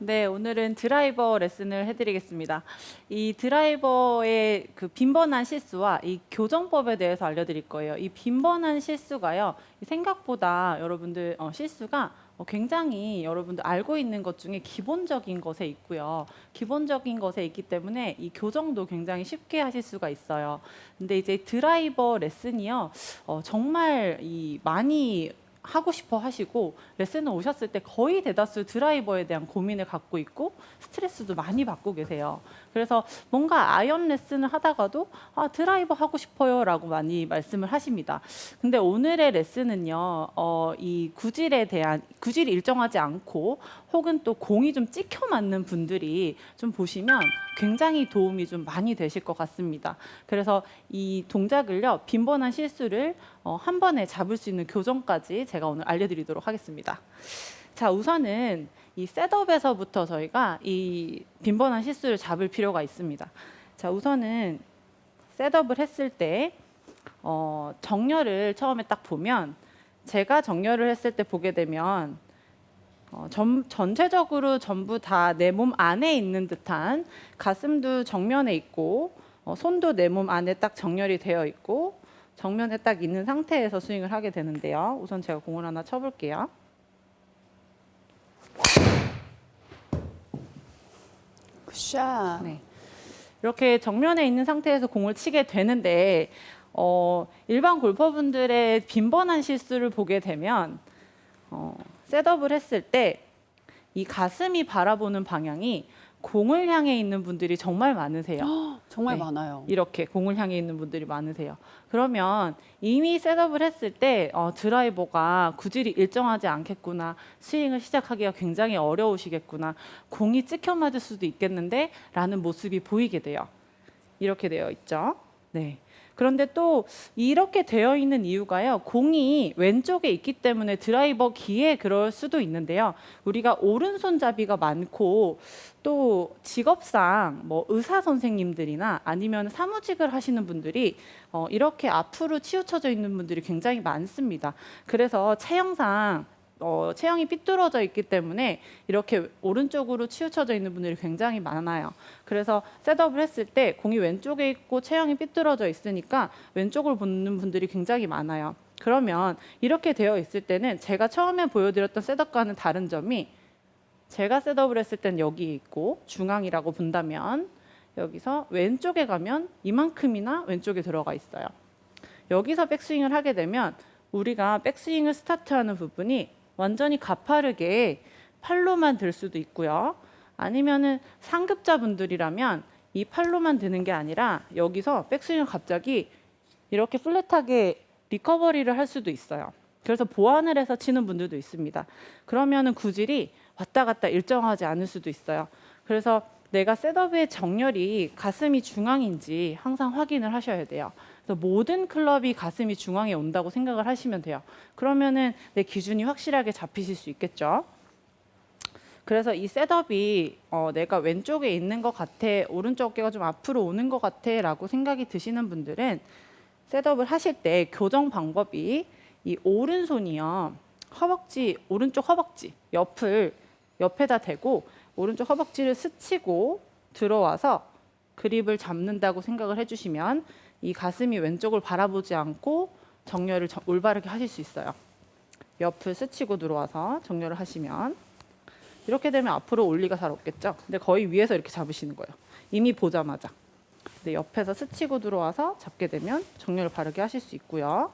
네, 오늘은 드라이버 레슨을 해드리겠습니다. 이 드라이버의 그 빈번한 실수와 이 교정법에 대해서 알려드릴 거예요. 이 빈번한 실수가요, 생각보다 여러분들 실수가 굉장히 여러분들 알고 있는 것 중에 기본적인 것에 있고요. 기본적인 것에 있기 때문에 이 교정도 굉장히 쉽게 하실 수가 있어요. 근데 이제 드라이버 레슨이요, 정말 많이 하고 싶어 하시고 레슨을 오셨을 때 거의 대다수 드라이버에 대한 고민을 갖고 있고 스트레스도 많이 받고 계세요. 그래서 뭔가 아이언 레슨을 하다가도 드라이버 하고 싶어요 라고 많이 말씀을 하십니다. 근데 오늘의 레슨은요, 이 구질이 일정하지 않고 혹은 또 공이 좀 찍혀 맞는 분들이 좀 보시면 굉장히 도움이 좀 많이 되실 것 같습니다. 그래서 이 동작을요, 빈번한 실수를 한 번에 잡을 수 있는 교정까지 제가 오늘 알려드리도록 하겠습니다. 자, 우선은 이 셋업에서부터 저희가 이 빈번한 실수를 잡을 필요가 있습니다. 자, 우선은 셋업을 했을 때 정렬을 처음에 딱 보면, 제가 정렬을 했을 때 보게 되면 전체적으로 전부 다 내 몸 안에 있는 듯한, 가슴도 정면에 있고 손도 내 몸 안에 딱 정렬이 되어 있고 정면에 딱 있는 상태에서 스윙을 하게 되는데요. 우선 제가 공을 하나 쳐볼게요. 굿샷. 네. 이렇게 정면에 있는 상태에서 공을 치게 되는데 일반 골퍼분들의 빈번한 실수를 보게 되면 셋업을 했을 때 이 가슴이 바라보는 방향이 공을 향해 있는 분들이 정말 많으세요. 정말 네. 많아요. 이렇게 공을 향해 있는 분들이 많으세요. 그러면 이미 셋업을 했을 때 드라이버가 구질이 일정하지 않겠구나, 스윙을 시작하기가 굉장히 어려우시겠구나, 공이 찍혀 맞을 수도 있겠는데 라는 모습이 보이게 돼요. 이렇게 되어 있죠. 네. 그런데 또 이렇게 되어 있는 이유가요, 공이 왼쪽에 있기 때문에 드라이버 기에 그럴 수도 있는데요. 우리가 오른손잡이가 많고 또 직업상 뭐 의사 선생님들이나 아니면 사무직을 하시는 분들이 이렇게 앞으로 치우쳐져 있는 분들이 굉장히 많습니다. 그래서 체형상 체형이 삐뚤어져 있기 때문에 이렇게 오른쪽으로 치우쳐져 있는 분들이 굉장히 많아요. 그래서 셋업을 했을 때 공이 왼쪽에 있고 체형이 삐뚤어져 있으니까 왼쪽을 보는 분들이 굉장히 많아요. 그러면 이렇게 되어 있을 때는 제가 처음에 보여드렸던 셋업과는 다른 점이, 제가 셋업을 했을 땐 여기 있고 중앙이라고 본다면 여기서 왼쪽에 가면 이만큼이나 왼쪽에 들어가 있어요. 여기서 백스윙을 하게 되면 우리가 백스윙을 스타트하는 부분이 완전히 가파르게 팔로만 들 수도 있고요. 아니면은 상급자분들이라면 이 팔로만 드는 게 아니라 여기서 백스윙을 갑자기 이렇게 플랫하게 리커버리를 할 수도 있어요. 그래서 보완을 해서 치는 분들도 있습니다. 그러면은 구질이 왔다 갔다 일정하지 않을 수도 있어요. 그래서 내가 셋업의 정렬이 가슴이 중앙인지 항상 확인을 하셔야 돼요. 그래서 모든 클럽이 가슴이 중앙에 온다고 생각을 하시면 돼요. 그러면은 내 기준이 확실하게 잡히실 수 있겠죠. 그래서 이 셋업이 내가 왼쪽에 있는 것 같아, 오른쪽 어깨가 좀 앞으로 오는 것 같아 라고 생각이 드시는 분들은 셋업을 하실 때 교정 방법이, 이 오른손이요, 오른쪽 허벅지 옆에다 대고 오른쪽 허벅지를 스치고 들어와서 그립을 잡는다고 생각을 해주시면 이 가슴이 왼쪽을 바라보지 않고 정렬을 올바르게 하실 수 있어요. 옆을 스치고 들어와서 정렬을 하시면 이렇게 되면 앞으로 올 리가 잘 없겠죠. 근데 거의 위에서 이렇게 잡으시는 거예요. 이미 보자마자. 근데 옆에서 스치고 들어와서 잡게 되면 정렬을 바르게 하실 수 있고요.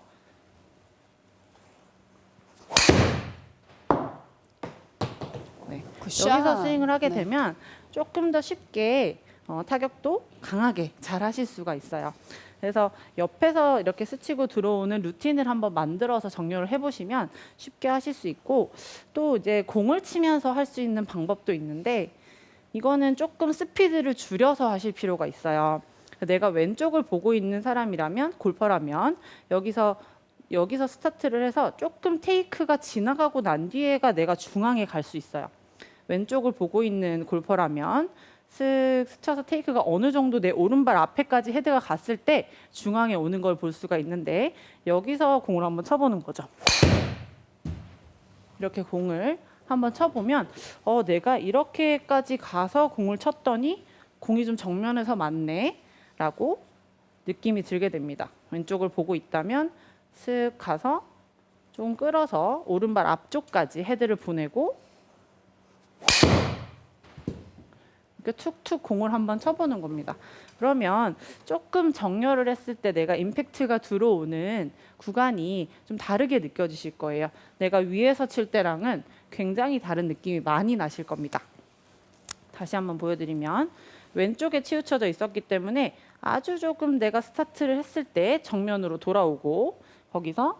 네. 굿샷. 여기서 스윙을 하게 네. 되면 조금 더 쉽게 타격도 강하게 잘 하실 수가 있어요. 그래서 옆에서 이렇게 스치고 들어오는 루틴을 한번 만들어서 정렬을 해보시면 쉽게 하실 수 있고, 또 이제 공을 치면서 할 수 있는 방법도 있는데 이거는 조금 스피드를 줄여서 하실 필요가 있어요. 내가 왼쪽을 보고 있는 사람이라면, 골퍼라면 여기서 스타트를 해서 조금 테이크가 지나가고 난 뒤에가 내가 중앙에 갈 수 있어요. 왼쪽을 보고 있는 골퍼라면 슥 스쳐서 테이크가 어느 정도 내 오른발 앞에까지 헤드가 갔을 때 중앙에 오는 걸 볼 수가 있는데, 여기서 공을 한번 쳐보는 거죠. 이렇게 공을 한번 쳐보면 내가 이렇게까지 가서 공을 쳤더니 공이 좀 정면에서 맞네 라고 느낌이 들게 됩니다. 왼쪽을 보고 있다면 슥 가서 좀 끌어서 오른발 앞쪽까지 헤드를 보내고 이렇게 툭툭 공을 한번 쳐보는 겁니다. 그러면 조금 정렬을 했을 때 내가 임팩트가 들어오는 구간이 좀 다르게 느껴지실 거예요. 내가 위에서 칠 때랑은 굉장히 다른 느낌이 많이 나실 겁니다. 다시 한번 보여드리면 왼쪽에 치우쳐져 있었기 때문에 아주 조금 내가 스타트를 했을 때 정면으로 돌아오고 거기서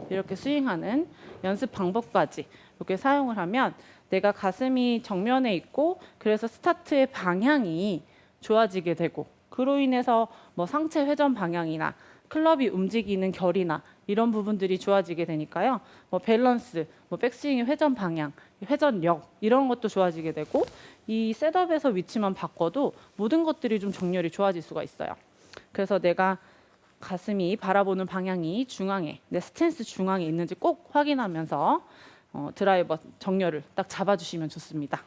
이렇게 스윙하는 연습 방법까지 이렇게 사용을 하면 내가 가슴이 정면에 있고 그래서 스타트의 방향이 좋아지게 되고 그로 인해서 뭐 상체 회전 방향이나 클럽이 움직이는 결이나 이런 부분들이 좋아지게 되니까요. 뭐 밸런스, 뭐 백스윙의 회전 방향, 회전력 이런 것도 좋아지게 되고 이 셋업에서 위치만 바꿔도 모든 것들이 좀 정렬이 좋아질 수가 있어요. 그래서 내가 가슴이 바라보는 방향이 중앙에 내 스탠스 중앙에 있는지 꼭 확인하면서 드라이버 정렬을 딱 잡아주시면 좋습니다.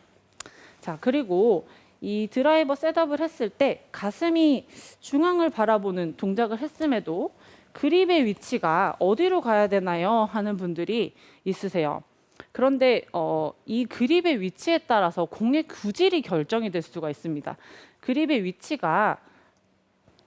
자, 그리고 이 드라이버 셋업을 했을 때 가슴이 중앙을 바라보는 동작을 했음에도 그립의 위치가 어디로 가야 되나요? 하는 분들이 있으세요. 그런데 이 그립의 위치에 따라서 공의 구질이 결정이 될 수가 있습니다. 그립의 위치가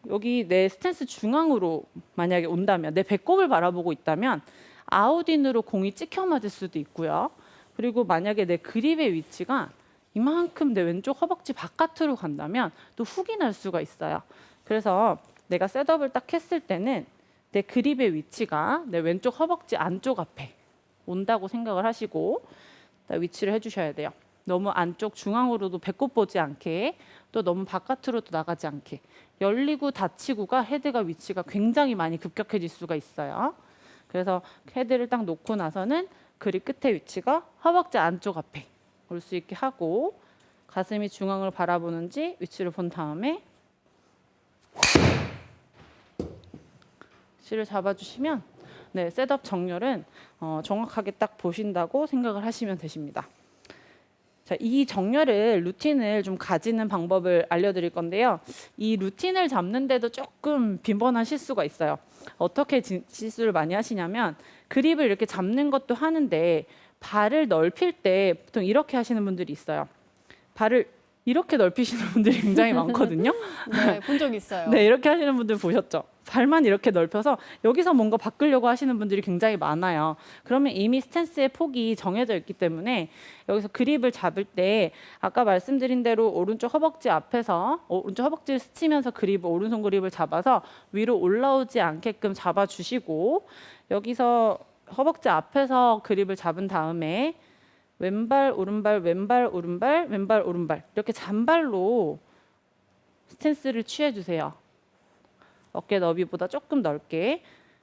여기 내 스탠스 중앙으로 만약에 온다면 내 배꼽을 바라보고 있다면 아웃인으로 공이 찍혀 맞을 수도 있고요. 그리고 만약에 내 그립의 위치가 이만큼 내 왼쪽 허벅지 바깥으로 간다면 또 훅이 날 수가 있어요. 그래서 내가 셋업을 딱 했을 때는 내 그립의 위치가 내 왼쪽 허벅지 안쪽 앞에 온다고 생각을 하시고 위치를 해주셔야 돼요. 너무 안쪽 중앙으로도 배꼽 보지 않게 또 너무 바깥으로도 나가지 않게 열리고 닫히고가 헤드가 위치가 굉장히 많이 급격해질 수가 있어요. 그래서 헤드를 딱 놓고 나서는 그립 끝의 위치가 허벅지 안쪽 앞에 올 수 있게 하고 가슴이 중앙을 바라보는지 위치를 본 다음에 위치를 잡아주시면 네, 셋업 정렬은 정확하게 딱 보신다고 생각을 하시면 되십니다. 자, 이 정렬을 루틴을 좀 가지는 방법을 알려드릴 건데요. 이 루틴을 잡는데도 조금 빈번한 실수가 있어요. 어떻게 실수를 많이 하시냐면 그립을 이렇게 잡는 것도 하는데 발을 넓힐 때 보통 이렇게 하시는 분들이 있어요. 발을 이렇게 넓히시는 분들이 굉장히 많거든요. 네, 본 적 있어요. 네, 이렇게 하시는 분들 보셨죠? 발만 이렇게 넓혀서 여기서 뭔가 바꾸려고 하시는 분들이 굉장히 많아요. 그러면 이미 스탠스의 폭이 정해져 있기 때문에 여기서 그립을 잡을 때 아까 말씀드린 대로 오른쪽 허벅지 앞에서 오른쪽 허벅지를 스치면서 오른손 그립을 잡아서 위로 올라오지 않게끔 잡아주시고 여기서 허벅지 앞에서 그립을 잡은 다음에 왼발 오른발 왼발 오른발 왼발 오른발 이렇게 잔발로 스탠스를 취해주세요. 어깨 너비보다 조금 넓게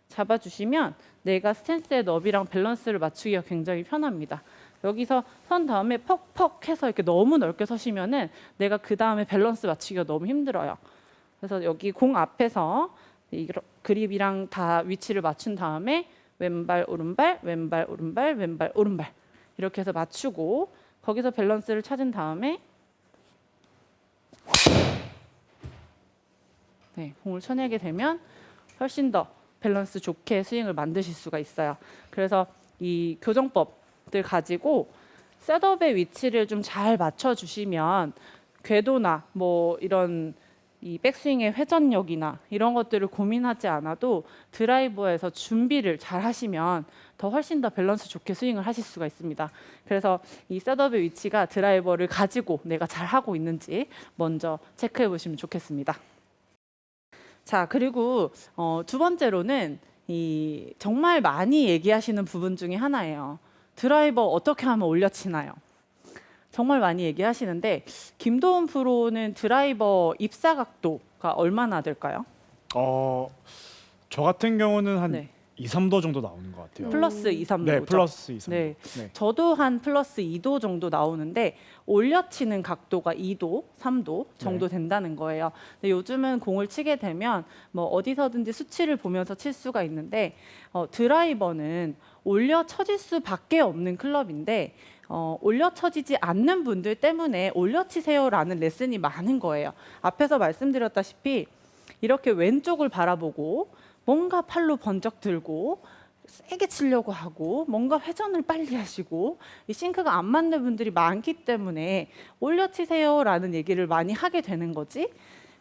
잡아주시면 내가 스탠스의 너비랑 밸런스를 맞추기가 굉장히 편합니다. 여기서 선 다음에 퍽퍽 해서 이렇게 너무 넓게 서시면은 내가 그 다음에 밸런스 맞추기가 너무 힘들어요. 그래서 여기 공 앞에서 그립이랑 다 위치를 맞춘 다음에 왼발 오른발 왼발 오른발 왼발 오른발 이렇게 해서 맞추고 거기서 밸런스를 찾은 다음에 네, 공을 쳐내게 되면 훨씬 더 밸런스 좋게 스윙을 만드실 수가 있어요. 그래서 이 교정법들 가지고 셋업의 위치를 좀 잘 맞춰주시면 궤도나 뭐 이런 이 백스윙의 회전력이나 이런 것들을 고민하지 않아도 드라이버에서 준비를 잘 하시면 더 훨씬 더 밸런스 좋게 스윙을 하실 수가 있습니다. 그래서 이 셋업의 위치가 드라이버를 가지고 내가 잘 하고 있는지 먼저 체크해 보시면 좋겠습니다. 자, 그리고 두 번째로는 이 정말 많이 얘기하시는 부분 중에 하나예요. 드라이버 어떻게 하면 올려치나요? 정말 많이 얘기하시는데 김도훈 프로는 드라이버 입사 각도가 얼마나 될까요? 저 같은 경우는 한 네. 2, 3도 정도 나오는 것 같아요. 플러스 2, 3도죠. 네, 플러스 2, 3도. 네. 네. 저도 한 플러스 2도 정도 나오는데 올려치는 각도가 2도, 3도 정도 된다는 거예요. 근데 요즘은 공을 치게 되면 뭐 어디서든지 수치를 보면서 칠 수가 있는데 드라이버는 올려 쳐질 수밖에 없는 클럽인데 올려 쳐지지 않는 분들 때문에 올려 치세요라는 레슨이 많은 거예요. 앞에서 말씀드렸다시피 이렇게 왼쪽을 바라보고 뭔가 팔로 번쩍 들고 세게 치려고 하고 뭔가 회전을 빨리 하시고 이 싱크가 안 맞는 분들이 많기 때문에 올려 치세요라는 얘기를 많이 하게 되는 거지.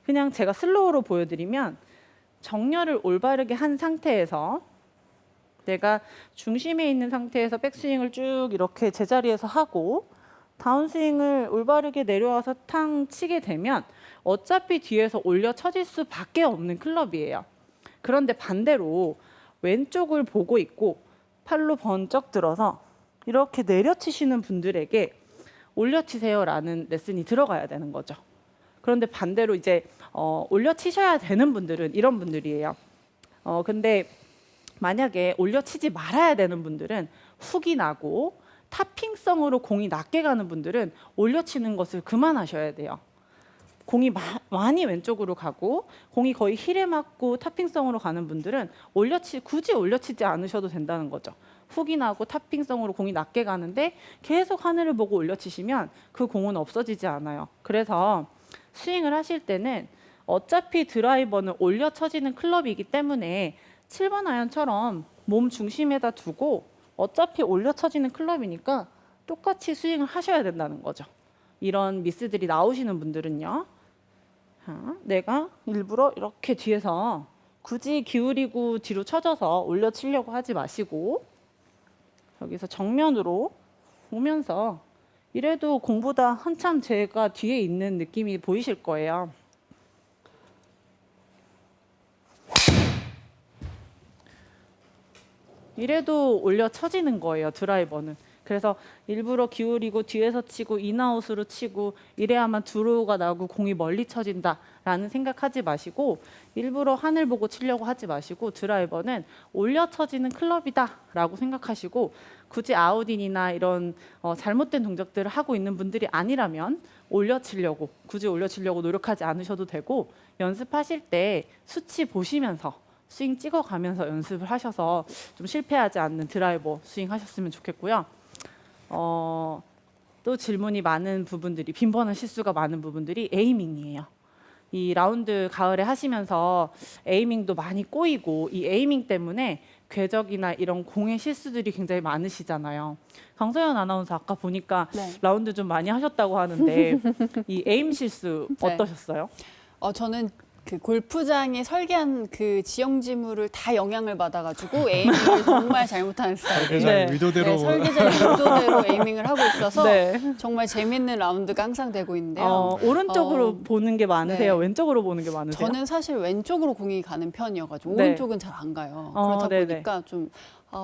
그냥 제가 슬로우로 보여드리면 정렬을 올바르게 한 상태에서 내가 중심에 있는 상태에서 백스윙을 쭉 이렇게 제자리에서 하고 다운스윙을 올바르게 내려와서 탕 치게 되면 어차피 뒤에서 올려 쳐질 수밖에 없는 클럽이에요. 그런데 반대로 왼쪽을 보고 있고 팔로 번쩍 들어서 이렇게 내려치시는 분들에게 올려치세요라는 레슨이 들어가야 되는 거죠. 그런데 반대로 이제 올려치셔야 되는 분들은 이런 분들이에요. 근데 만약에 올려치지 말아야 되는 분들은 훅이 나고 타핑성으로 공이 낮게 가는 분들은 올려치는 것을 그만하셔야 돼요. 공이 많이 왼쪽으로 가고 공이 거의 힐에 맞고 타핑성으로 가는 분들은 굳이 올려치지 않으셔도 된다는 거죠. 훅이 나고 타핑성으로 공이 낮게 가는데 계속 하늘을 보고 올려치시면 그 공은 없어지지 않아요. 그래서 스윙을 하실 때는 어차피 드라이버는 올려 쳐지는 클럽이기 때문에 7번 아이언처럼 몸 중심에다 두고 어차피 올려 쳐지는 클럽이니까 똑같이 스윙을 하셔야 된다는 거죠. 이런 미스들이 나오시는 분들은요. 자, 내가 일부러 이렇게 뒤에서 굳이 기울이고 뒤로 쳐져서 올려 치려고 하지 마시고 여기서 정면으로 오면서 이래도 공보다 한참 제가 뒤에 있는 느낌이 보이실 거예요. 이래도 올려 쳐지는 거예요, 드라이버는. 그래서 일부러 기울이고 뒤에서 치고 인아웃으로 치고 이래야만 드로우가 나고 공이 멀리 쳐진다라는 생각하지 마시고 일부러 하늘 보고 치려고 하지 마시고 드라이버는 올려 쳐지는 클럽이다라고 생각하시고 굳이 아웃인이나 이런 잘못된 동작들을 하고 있는 분들이 아니라면 굳이 올려 치려고 노력하지 않으셔도 되고 연습하실 때 수치 보시면서 스윙 찍어가면서 연습을 하셔서 좀 실패하지 않는 드라이버 스윙 하셨으면 좋겠고요. 또 질문이 많은 부분들이 빈번한 실수가 많은 부분들이 에이밍이에요. 이 라운드 가을에 하시면서 에이밍도 많이 꼬이고 이 에이밍 때문에 궤적이나 이런 공의 실수들이 굉장히 많으시잖아요. 강소연 아나운서 아까 보니까 네. 라운드 좀 많이 하셨다고 하는데 이 에임 실수 네. 어떠셨어요? 저는 그 골프장에 설계한 그 지형지물을 다 영향을 받아가지고 에이밍을 정말 잘못하는 스타일이에요. 설계자의 네. 의도대로 네, 설계자의 의도대로 에이밍을 하고 있어서 네. 정말 재밌는 라운드가 항상 되고 있는데요. 오른쪽으로 보는 게 많으세요? 네. 왼쪽으로 보는 게 많으세요? 저는 사실 왼쪽으로 공이 가는 편이어가지고 네. 오른쪽은 잘 안 가요. 그렇다 네네. 보니까 좀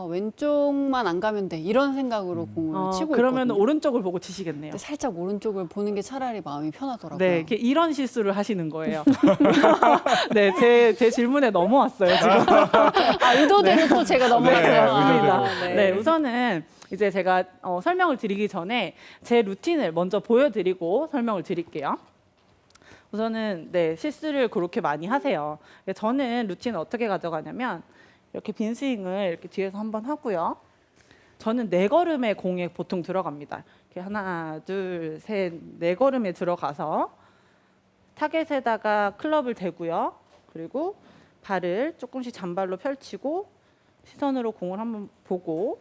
왼쪽만 안 가면 돼 이런 생각으로 공을 치고 그러면 있거든요. 오른쪽을 보고 치시겠네요. 근데 살짝 오른쪽을 보는 게 차라리 마음이 편하더라고요. 네, 이런 실수를 하시는 거예요. 네, 제 질문에 넘어왔어요 지금. 의도대로 또 제가 넘어갔어요. 네, 맞습니다. 네. 네, 우선은 이제 제가 설명을 드리기 전에 제 루틴을 먼저 보여드리고 설명을 드릴게요. 우선은 네, 실수를 그렇게 많이 하세요. 저는 루틴을 어떻게 가져가냐면 이렇게 빈 스윙을 이렇게 뒤에서 한번 하고요. 저는 4걸음의 공에 보통 들어갑니다. 이렇게 하나, 둘, 셋, 4걸음에 들어가서 타겟에다가 클럽을 대고요. 그리고 발을 조금씩 잔발로 펼치고 시선으로 공을 한번 보고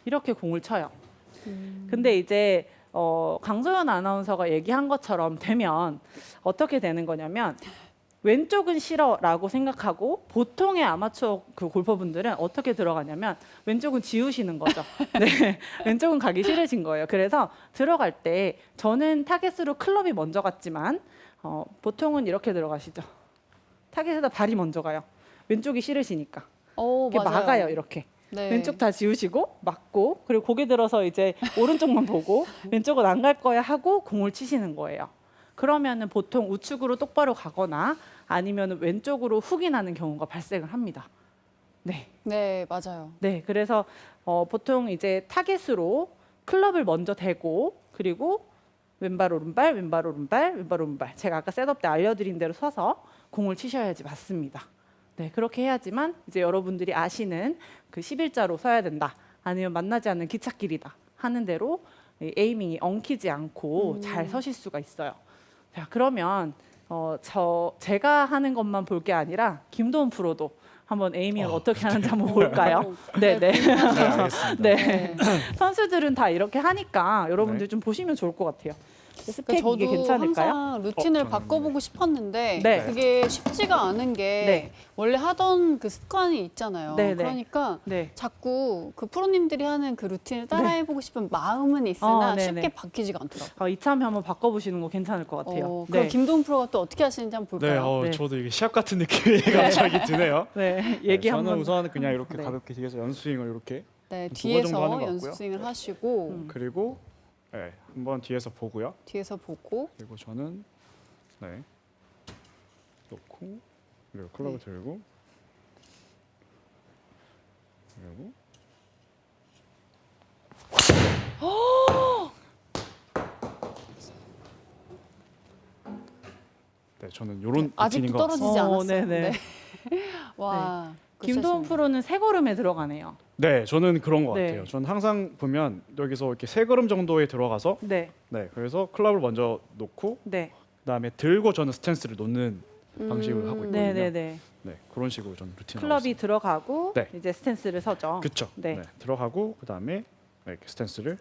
이렇게 공을 쳐요. 근데 이제 강소연 아나운서가 얘기한 것처럼 되면 어떻게 되는 거냐면 왼쪽은 싫어라고 생각하고 보통의 아마추어 그 골퍼분들은 어떻게 들어가냐면 왼쪽은 지우시는 거죠. 네, 왼쪽은 가기 싫으신 거예요. 그래서 들어갈 때 저는 타겟으로 클럽이 먼저 갔지만 보통은 이렇게 들어가시죠. 타겟에다 발이 먼저 가요. 왼쪽이 싫으시니까. 이렇게 맞아요. 막아요, 이렇게. 네. 왼쪽 다 지우시고 막고 그리고 고개 들어서 이제 오른쪽만 보고 왼쪽은 안 갈 거야 하고 공을 치시는 거예요. 그러면은 보통 우측으로 똑바로 가거나 아니면 왼쪽으로 훅이 나는 경우가 발생을 합니다. 네. 네, 맞아요. 네, 그래서 보통 이제 타겟으로 클럽을 먼저 대고 그리고 왼발 오른발, 왼발 오른발, 왼발 오른발. 제가 아까 셋업 때 알려드린 대로 서서 공을 치셔야지 맞습니다. 네, 그렇게 해야지만 이제 여러분들이 아시는 그 11자로 서야 된다. 아니면 만나지 않는 기찻길이다. 하는 대로 이 에이밍이 엉키지 않고 잘 서실 수가 있어요. 자, 그러면 제가 하는 것만 볼 게 아니라 김도훈 프로도 한번 에이밍을 어떻게 하는지 한번 볼까요? 네, 네. 알겠습니다. 네. 선수들은 다 이렇게 하니까 여러분들 네. 좀 보시면 좋을 것 같아요. 스텝 그러니까 저도 이게 괜찮을까요? 항상 루틴을 저는 바꿔보고 싶었는데 네. 그게 쉽지가 않은 게 네. 원래 하던 그 습관이 있잖아요. 네, 네. 그러니까 네. 자꾸 그 프로님들이 하는 그 루틴을 따라해보고 싶은 마음은 있으나 네, 쉽게 네. 바뀌지가 않더라고요. 이참에 한번 바꿔보시는 거 괜찮을 것 같아요. 그럼 네. 김도훈 프로가 또 어떻게 하시는지 한번 네, 볼까요? 네. 저도 이게 시합 같은 느낌이 갑자기 드네요. 네, 얘기 저는 한번. 우선 그냥 이렇게 네. 가볍게 뒤에서 연스윙을 이렇게 네, 두번 정도 하는 뒤에서 것 연습 같고요. 스윙을 하시고 그리고 네, 한번 뒤에서 보고요. 뒤에서 보고 그리고 저는 네 놓고 그리고 클럽을 들고 그리고 네, 저는 이런 아직도 루틴인 것 떨어지지 같습니다. 않았어요. 네네. 와. 김도훈 굿샷이네요. 프로는 세 걸음에 들어가네요. 네, 저는 그런 것 네. 같아요. 저는 항상 보면 여기서 이렇게 세 걸음 정도에 들어가서 네, 네, 그래서 클럽을 먼저 놓고 네, 그다음에 들고 저는 스탠스를 놓는 방식으로 하고 있거든요. 네, 네, 네. 네, 그런 식으로 저는 루틴을 클럽이 들어가고 네. 이제 스탠스를 서죠. 그렇죠. 네. 네. 들어가고 그다음에 이렇게 스탠스를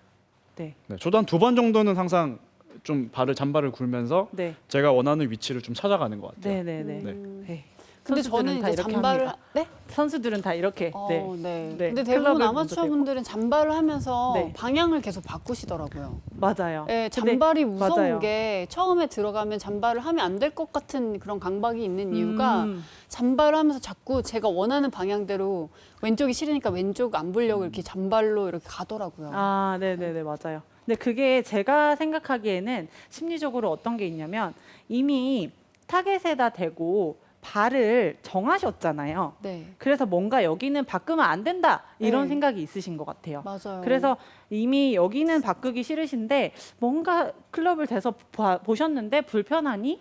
네, 네, 저도 한 두 번 정도는 항상 좀 잔발을 굴면서 네, 제가 원하는 위치를 좀 찾아가는 것 같아요. 네, 네, 네. 네. 네. 근데 선수들은 저는 다 이제 이렇게 잔발을 합니다. 네? 선수들은 다 이렇게. 네. 네. 네. 근데 클럽을 대부분 먼저 아마추어 대고. 분들은 잔발을 하면서 네. 방향을 계속 바꾸시더라고요. 맞아요. 네, 근데 잔발이 무서운 맞아요. 게 처음에 들어가면 잔발을 하면 안 될 것 같은 그런 강박이 있는 이유가 잔발을 하면서 자꾸 제가 원하는 방향대로 왼쪽이 싫으니까 왼쪽 안 보려고 이렇게 잔발로 이렇게 가더라고요. 아, 네, 네, 네, 맞아요. 근데 그게 제가 생각하기에는 심리적으로 어떤 게 있냐면 이미 타겟에다 대고 발을 정하셨잖아요. 네, 그래서 뭔가 여기는 바꾸면 안 된다 이런 네. 생각이 있으신 것 같아요. 맞아요. 그래서 이미 여기는 바꾸기 싫으신데 뭔가 클럽을 대서 보셨는데 불편하니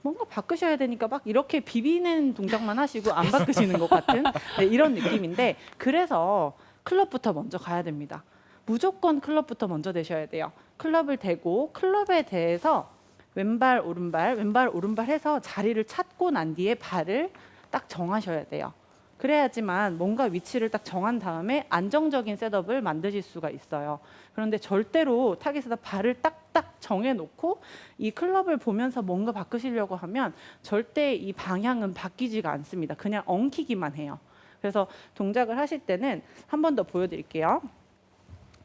뭔가 바꾸셔야 되니까 막 이렇게 비비는 동작만 하시고 안 바꾸시는 것 같은 네, 이런 느낌인데 그래서 클럽부터 먼저 가야 됩니다. 무조건 클럽부터 먼저 대셔야 돼요. 클럽을 대고 클럽에 대해서 왼발 오른발 해서 자리를 찾고 난 뒤에 발을 딱 정하셔야 돼요. 그래야지만 뭔가 위치를 딱 정한 다음에 안정적인 셋업을 만드실 수가 있어요. 그런데 절대로 타겟에다 발을 딱딱 정해놓고 이 클럽을 보면서 뭔가 바꾸시려고 하면 절대 이 방향은 바뀌지가 않습니다. 그냥 엉키기만 해요. 그래서 동작을 하실 때는 한 번 더 보여드릴게요.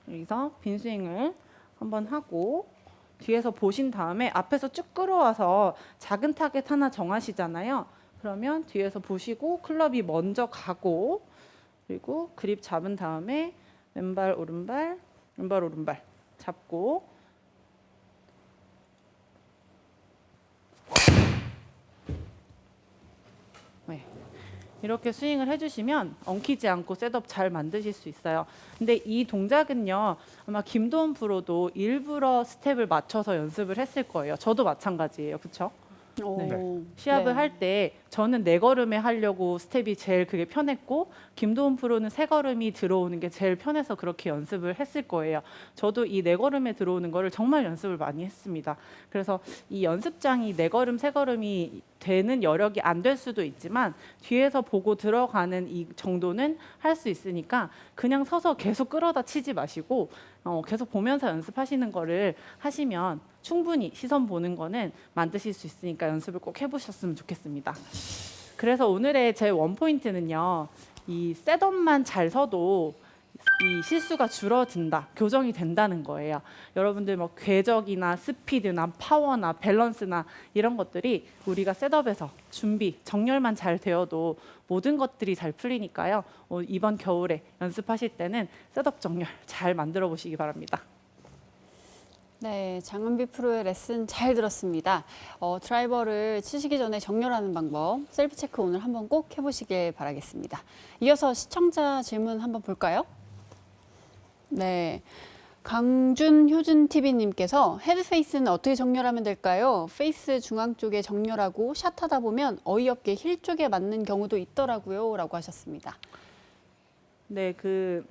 여기서 빈 스윙을 한번 하고 뒤에서 보신 다음에 앞에서 쭉 끌어와서 작은 타겟 하나 정하시잖아요. 그러면 뒤에서 보시고 클럽이 먼저 가고 그리고 그립 잡은 다음에 왼발 오른발 잡고 네. 이렇게 스윙을 해주시면 엉키지 않고 셋업 잘 만드실 수 있어요. 근데 이 동작은요 아마 김도훈 프로도 일부러 스텝을 맞춰서 연습을 했을 거예요. 저도 마찬가지예요, 그렇죠? 오, 시합을 네. 할 때 저는 네 걸음에 하려고 스텝이 제일 그게 편했고 김도훈 프로는 세 걸음이 들어오는 게 제일 편해서 그렇게 연습을 했을 거예요. 저도 이 네 걸음에 들어오는 거를 정말 연습을 많이 했습니다. 그래서 이 연습장이 네 걸음 세 걸음이 되는 여력이 안 될 수도 있지만 뒤에서 보고 들어가는 이 정도는 할 수 있으니까 그냥 서서 계속 끌어다 치지 마시고 계속 보면서 연습하시는 거를 하시면 충분히 시선 보는 거는 만드실 수 있으니까 연습을 꼭 해보셨으면 좋겠습니다. 그래서 오늘의 제 원포인트는요. 이 셋업만 잘 서도 이 실수가 줄어든다, 교정이 된다는 거예요. 여러분들 뭐 궤적이나 스피드나 파워나 밸런스나 이런 것들이 우리가 셋업에서 준비, 정렬만 잘 되어도 모든 것들이 잘 풀리니까요. 이번 겨울에 연습하실 때는 셋업 정렬 잘 만들어 보시기 바랍니다. 네, 장은비 프로의 레슨 잘 들었습니다. 드라이버를 치시기 전에 정렬하는 방법, 셀프 체크 오늘 한번 꼭 해보시길 바라겠습니다. 이어서 시청자 질문 한번 볼까요? 네, 강준 효준 TV님께서 헤드페이스는 어떻게 정렬하면 될까요? 페이스 중앙 쪽에 정렬하고 샷하다 보면 어이없게 힐 쪽에 맞는 경우도 있더라고요. 라고 하셨습니다. 네, 그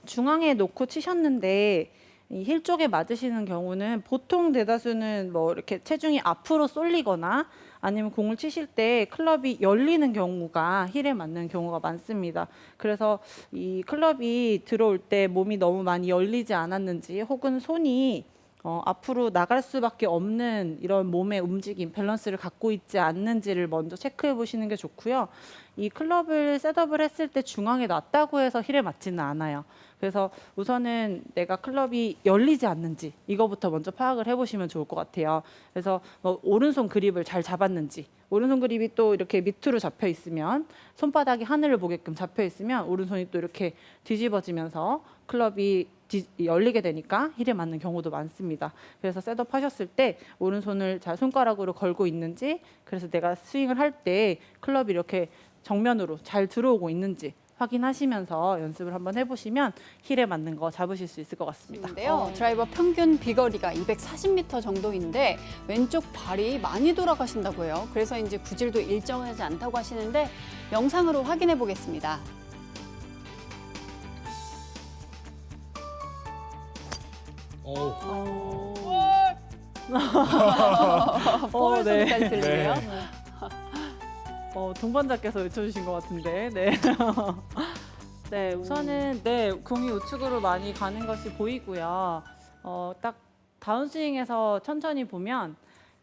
중앙에 놓고 치셨는데 이 힐 쪽에 맞으시는 경우는 보통 대다수는 뭐 이렇게 체중이 앞으로 쏠리거나 아니면 공을 치실 때 클럽이 열리는 경우가 힐에 맞는 경우가 많습니다. 그래서 이 클럽이 들어올 때 몸이 너무 많이 열리지 않았는지 혹은 손이 앞으로 나갈 수밖에 없는 이런 몸의 움직임, 밸런스를 갖고 있지 않는지를 먼저 체크해 보시는 게 좋고요. 이 클럽을 셋업을 했을 때 중앙에 놨다고 해서 힐에 맞지는 않아요. 그래서 우선은 내가 클럽이 열리지 않는지 이거부터 먼저 파악을 해보시면 좋을 것 같아요. 그래서 뭐 오른손 그립을 잘 잡았는지, 오른손 그립이 또 이렇게 밑으로 잡혀 있으면 손바닥이 하늘을 보게끔 잡혀 있으면 오른손이 또 이렇게 뒤집어지면서 클럽이 열리게 되니까 힐에 맞는 경우도 많습니다. 그래서 셋업 하셨을 때 오른손을 잘 손가락으로 걸고 있는지, 그래서 내가 스윙을 할 때 클럽이 이렇게 정면으로 잘 들어오고 있는지 확인하시면서 연습을 한번 해보시면 힐에 맞는 거 잡으실 수 있을 것 같습니다. 인데요. 드라이버 평균 비거리가 240m 정도인데 왼쪽 발이 많이 돌아가신다고 해요. 그래서 이제 구질도 일정하지 않다고 하시는데 영상으로 확인해 보겠습니다. 볼 네. 소리까지 들리네요. 동반자께서 외쳐주신 것 같은데, 네. 네, 우선은 네 공이 우측으로 많이 가는 것이 보이고요. 딱 다운스윙에서 천천히 보면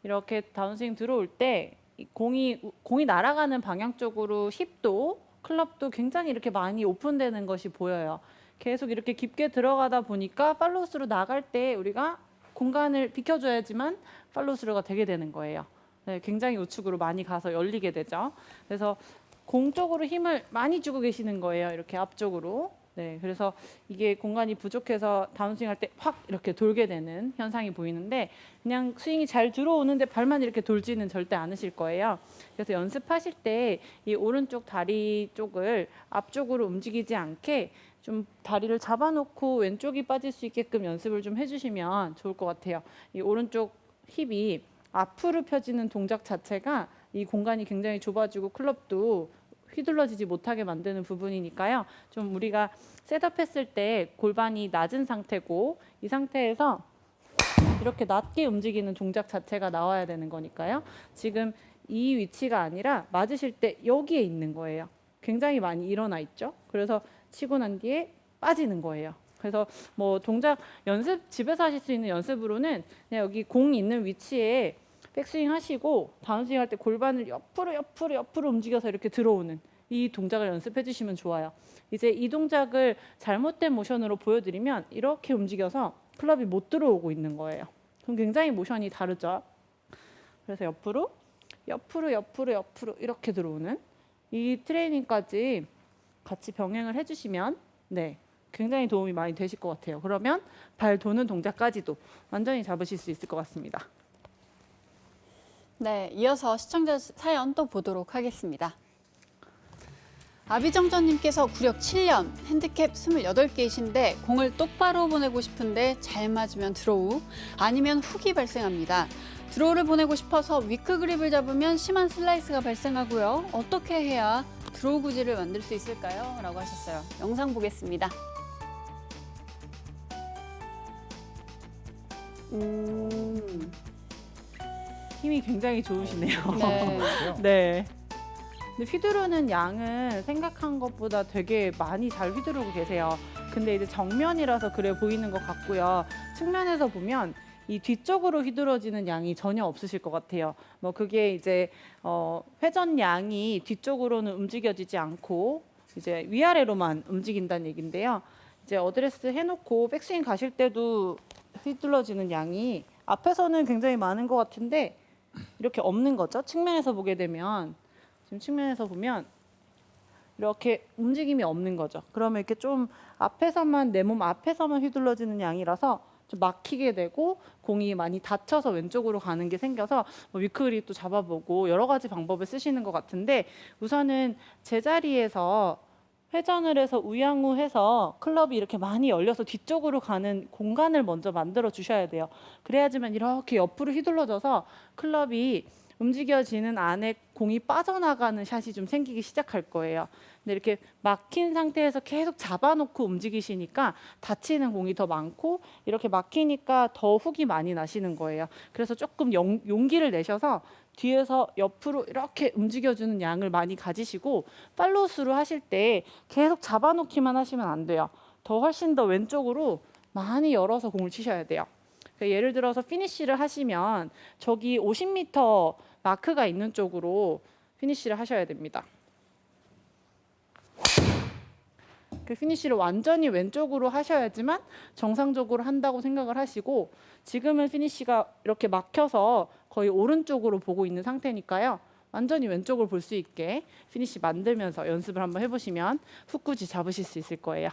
이렇게 다운스윙 들어올 때 이 공이 날아가는 방향 쪽으로 힙도 클럽도 굉장히 이렇게 많이 오픈되는 것이 보여요. 계속 이렇게 깊게 들어가다 보니까 팔로우스루 나갈 때 우리가 공간을 비켜줘야지만 팔로우스루가 되게 되는 거예요. 네, 굉장히 우측으로 많이 가서 열리게 되죠. 그래서 공 쪽으로 힘을 많이 주고 계시는 거예요. 이렇게 앞쪽으로. 네, 그래서 이게 공간이 부족해서 다운스윙 할 때 확 이렇게 돌게 되는 현상이 보이는데 그냥 스윙이 잘 들어오는데 발만 이렇게 돌지는 절대 않으실 거예요. 그래서 연습하실 때 이 오른쪽 다리 쪽을 앞쪽으로 움직이지 않게 좀 다리를 잡아놓고 왼쪽이 빠질 수 있게끔 연습을 좀 해주시면 좋을 것 같아요. 이 오른쪽 힙이 앞으로 펴지는 동작 자체가 이 공간이 굉장히 좁아지고 클럽도 휘둘러지지 못하게 만드는 부분이니까요. 좀 우리가 셋업했을 때 골반이 낮은 상태고 이 상태에서 이렇게 낮게 움직이는 동작 자체가 나와야 되는 거니까요. 지금 이 위치가 아니라 맞으실 때 여기에 있는 거예요. 굉장히 많이 일어나 있죠. 그래서 치고 난 뒤에 빠지는 거예요. 그래서 뭐 동작 연습 집에서 하실 수 있는 연습으로는 그냥 여기 공 있는 위치에 백스윙 하시고 다운스윙 할 때 골반을 옆으로 움직여서 이렇게 들어오는 이 동작을 연습해 주시면 좋아요. 이제 이 동작을 잘못된 모션으로 보여드리면 이렇게 움직여서 클럽이 못 들어오고 있는 거예요. 그럼 굉장히 모션이 다르죠. 그래서 옆으로 이렇게 들어오는 이 트레이닝까지 같이 병행을 해주시면 네 굉장히 도움이 많이 되실 것 같아요. 그러면 발 도는 동작까지도 완전히 잡으실 수 있을 것 같습니다. 네, 이어서 시청자 사연 또 보도록 하겠습니다. 아비정전님께서 구력 7년, 핸디캡 28개이신데 공을 똑바로 보내고 싶은데 잘 맞으면 드로우, 아니면 훅이 발생합니다. 드로우를 보내고 싶어서 위크 그립을 잡으면 심한 슬라이스가 발생하고요. 어떻게 해야 드로우 구질을 만들 수 있을까요? 라고 하셨어요. 영상 보겠습니다. 힘이 굉장히 좋으시네요. 네. 네. 근데 휘두르는 양은 생각한 것보다 되게 많이 잘 휘두르고 계세요. 근데 이제 정면이라서 그래 보이는 것 같고요. 측면에서 보면 이 뒤쪽으로 휘두러지는 양이 전혀 없으실 것 같아요. 뭐 그게 이제 회전 양이 뒤쪽으로는 움직여지지 않고 이제 위아래로만 움직인다는 얘긴데요. 이제 어드레스 해놓고 백스윙 가실 때도 휘둘러지는 양이 앞에서는 굉장히 많은 것 같은데 이렇게 없는 거죠. 측면에서 보게 되면 지금 측면에서 보면 이렇게 움직임이 없는 거죠. 그러면 이렇게 좀 앞에서만 내 몸 앞에서만 휘둘러지는 양이라서 좀 막히게 되고 공이 많이 닫혀서 왼쪽으로 가는 게 생겨서 뭐 위크그립도 잡아보고 여러 가지 방법을 쓰시는 것 같은데 우선은 제자리에서 회전을 해서 우양우해서 클럽이 이렇게 많이 열려서 뒤쪽으로 가는 공간을 먼저 만들어 주셔야 돼요. 그래야지만 이렇게 옆으로 휘둘러져서 클럽이 움직여지는 안에 공이 빠져나가는 샷이 좀 생기기 시작할 거예요. 근데 이렇게 막힌 상태에서 계속 잡아놓고 움직이시니까 다치는 공이 더 많고 이렇게 막히니까 더 훅이 많이 나시는 거예요. 그래서 조금 용기를 내셔서 뒤에서 옆으로 이렇게 움직여주는 양을 많이 가지시고 팔로우스루 하실 때 계속 잡아놓기만 하시면 안 돼요. 더 훨씬 더 왼쪽으로 많이 열어서 공을 치셔야 돼요. 그러니까 예를 들어서 피니쉬를 하시면 저기 50m 마크가 있는 쪽으로 피니쉬를 하셔야 됩니다. 그 피니쉬를 완전히 왼쪽으로 하셔야지만 정상적으로 한다고 생각을 하시고 지금은 피니쉬가 이렇게 막혀서 거의 오른쪽으로 보고 있는 상태니까요. 완전히 왼쪽을 볼 수 있게 피니쉬 만들면서 연습을 한번 해보시면 훅구지 잡으실 수 있을 거예요.